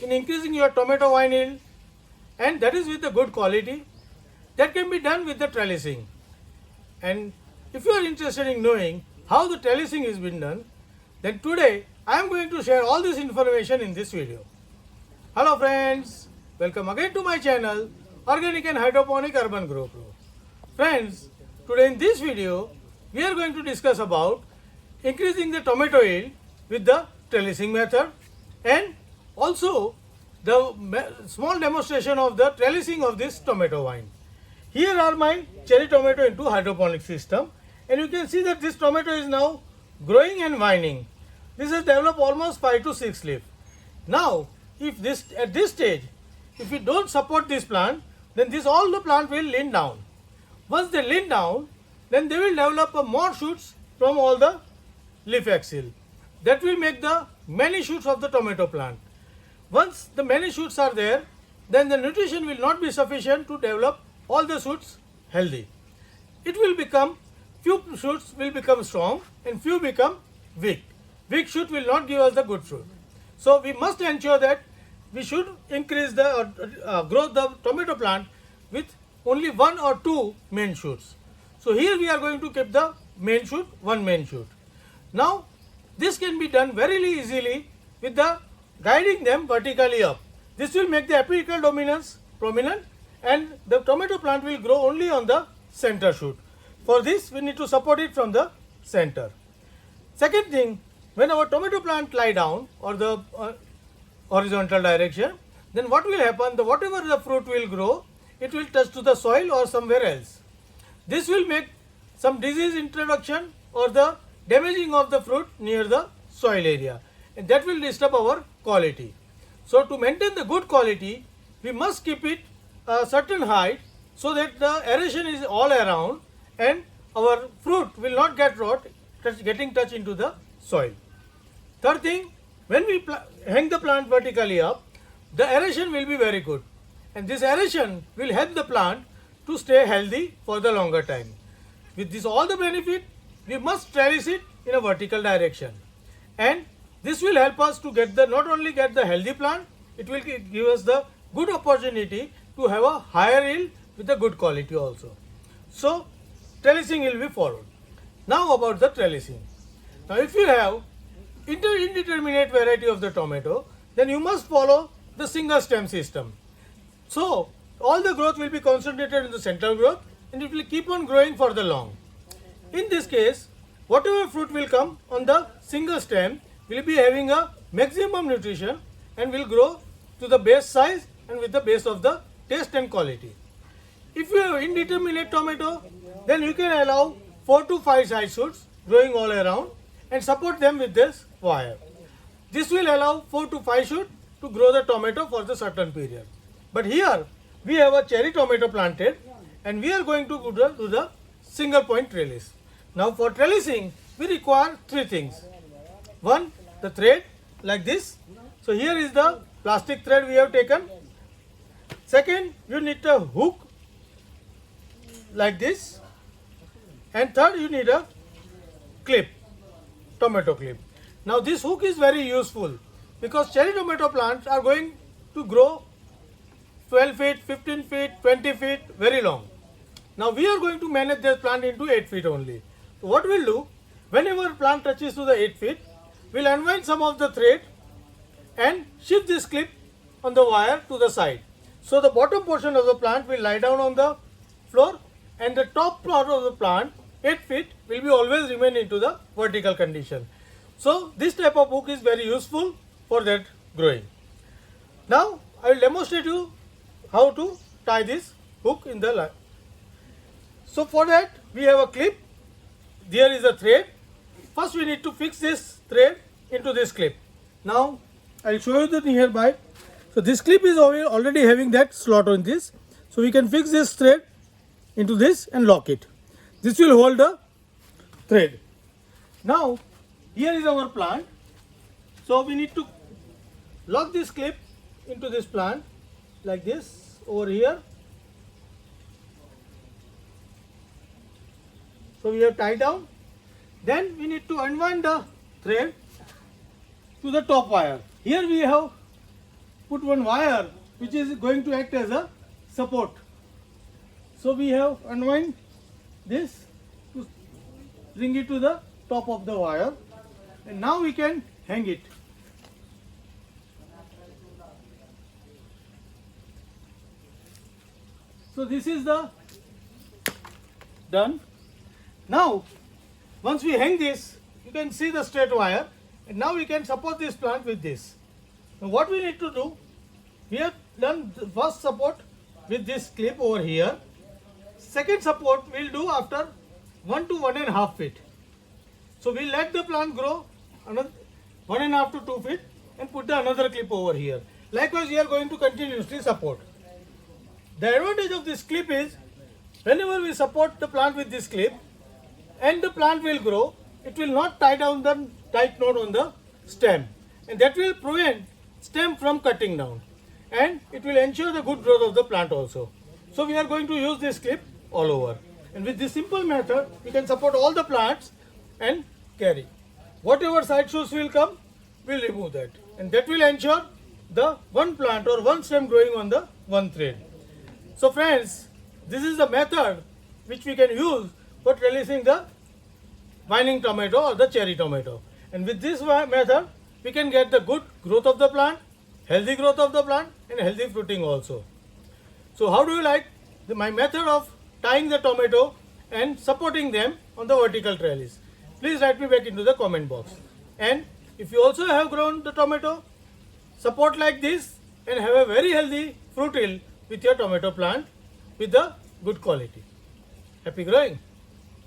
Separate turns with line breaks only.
in increasing your tomato vine yield, and that is with the good quality, that can be done with the trellising. And if you are interested in knowing how the trellising is been done, then today I am going to share all this information in this video. Hello friends, welcome again to my channel Organic and Hydroponic Urban Grow Pro. Friends, today in this video we are going to discuss about increasing the tomato yield with the trellising method, and also the small demonstration of the trellising of this tomato vine. Here are my cherry tomato into hydroponic system, and you can see that this tomato is now growing and vining. This has developed almost 5 to 6 leaves. Now, if this at this stage, if we don't support this plant, then all the plant will lean down. Once they lean down, then they will develop more shoots from all the leaf axil. That will make the many shoots of the tomato plant. Once the many shoots are there, then the nutrition will not be sufficient to develop all the shoots healthy. It will become, few shoots will become strong and few become weak. Weak shoot will not give us the good fruit. So we must ensure that we should increase the growth of the tomato plant with only 1 or 2 main shoots. So here we are going to keep the main shoot, 1 main shoot. Now this can be done very easily with the guiding them vertically up. This will make the apical dominance prominent, and the tomato plant will grow only on the center shoot. For this we need to support it from the center. Second thing, when our tomato plant lie down or the horizontal direction, then what will happen? Whatever the fruit will grow, it will touch to the soil or somewhere else. This will make some disease introduction or the damaging of the fruit near the soil area, and that will disturb our quality. So to maintain the good quality, we must keep it a certain height so that the aeration is all around and our fruit will not get rot getting touched into the soil. Third thing, when we hang the plant vertically up, the aeration will be very good, and this aeration will help the plant to stay healthy for the longer time. With this all the benefit, we must trellis it in a vertical direction, and this will help us to get not only get the healthy plant, it will give us the good opportunity to have a higher yield with the good quality also. So trellising will be followed. Now about the trellising. Now if you have indeterminate variety of the tomato, then you must follow the single stem system. So all the growth will be concentrated in the central growth, and it will keep on growing for the long. In this case, whatever fruit will come on the single stem will be having a maximum nutrition and will grow to the base size and with the base of the taste and quality. If you have indeterminate tomato, then you can allow 4 to 5 side shoots growing all around and support them with this wire. This will allow 4 to 5 shoots to grow the tomato for the certain period. But here we have a cherry tomato planted, and we are going to do the single point trellis. Now for trellising, we require 3 things. One, the thread like this. So here is the plastic thread we have taken. Second, you need a hook like this. And third, you need a clip, tomato clip. Now this hook is very useful because cherry tomato plants are going to grow 12 feet, 15 feet, 20 feet, very long. Now we are going to manage this plant into 8 feet only. So what we'll do, whenever plant touches to the 8 feet, we'll unwind some of the thread and shift this clip on the wire to the side. So the bottom portion of the plant will lie down on the floor, and the top part of the plant, 8 feet, will be always remain into the vertical condition. So this type of hook is very useful for that growing. Now I will demonstrate you how to tie this hook in the line. So for that we have a clip. There is a thread. First we need to fix this thread into this clip. Now I will show you the nearby. So this clip is already having that slot on this. So we can fix this thread into this and lock it. This will hold the thread. Now here is our plant. So we need to lock this clip into this plant like this over here. So we have tied down. Then we need to unwind the thread to the top wire. Here we have put one wire which is going to act as a support. So we have unwind this to bring it to the top of the wire, and now we can hang it. So this is the done. Now once we hang this, you can see the straight wire, and now we can support this plant with this. Now what we need to do, we have done the first support with this clip over here. Second support we'll do after 1 to 1.5 feet. So we'll let the plant grow another 1.5 to 2 feet and put the another clip over here. Likewise, we are going to continuously support. The advantage of this clip is, whenever we support the plant with this clip and the plant will grow, it will not tie down the tight knot on the stem, and that will prevent stem from cutting down, and it will ensure the good growth of the plant also. So we are going to use this clip all over, and with this simple method we can support all the plants and carry. Whatever side shoots will come, we'll remove that, and that will ensure the one plant or one stem growing on the one thread. So friends, this is the method which we can use for trellising the vining tomato or the cherry tomato, and with this method we can get the good growth of the plant, healthy growth of the plant, and healthy fruiting also. So how do you like my method of tying the tomato and supporting them on the vertical trellis? Please write me back into the comment box. And if you also have grown the tomato, support like this and have a very healthy fruit yield with your tomato plant with the good quality. Happy growing!